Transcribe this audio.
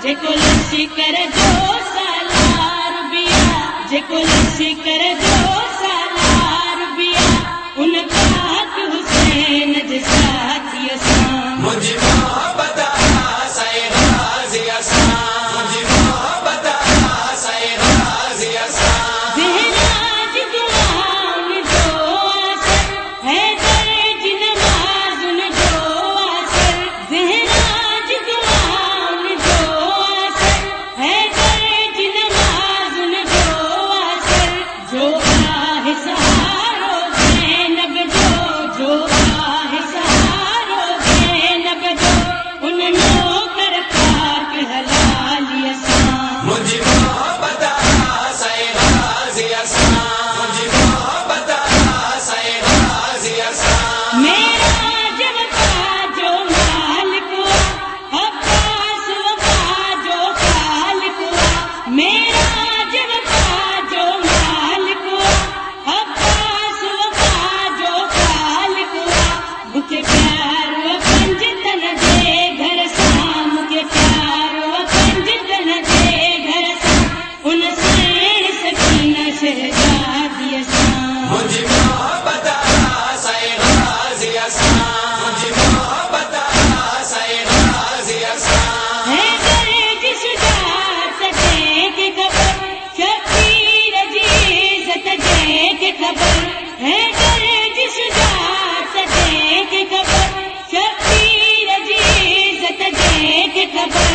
जेको लस्सी कर जो सालार बिया, जेको लस्सी कर जो सालार बिया, उन पाक हुसैन जे साथी असां मुझी मोहब्बत साईं गाज़ी असां, मुझी मोहब्बत साईं गाज़ी असां। ज़हराज दुआउन जो असर हैदर जी नमाज़ुन जो असर, ज़हराज दुआउन जो असर हैदर जी नमाज़ुन जो असर, जो आहे सहारो ज़ैनब जो आहे सहारो ज़ैनब जो, उन नौकर पाक हलाली असां मुझी मोहब्बत साईं गाज़ी असां, मुझी मोहब्बत साईं गाज़ी असां। मेरा वफा जो मालिक हुआ, अब्बास वफा जो खालिक हुआ, मेरा वफा जो मालिक हुआ, अब्बास वफा जो खालिक हुआ, मूंखे प्यार व पंज तन जे घर सां, मूंखे प्यार व पंज तन जे घर सां, उन साईं सकीना शहजादी सां मुझी मोहब्बत साईं गाज़ी असां, मुझी मोहब्बत साईं गाज़ी असां। हैदर जी शुजाअत जंहिंखे ख़बर, शबीर जी इज़त जंहिंखे ख़बर, हैदर जी शुजाअत जंहिंखे ख़बर, शबीर जी इज़त जंहिंखे ख़बर,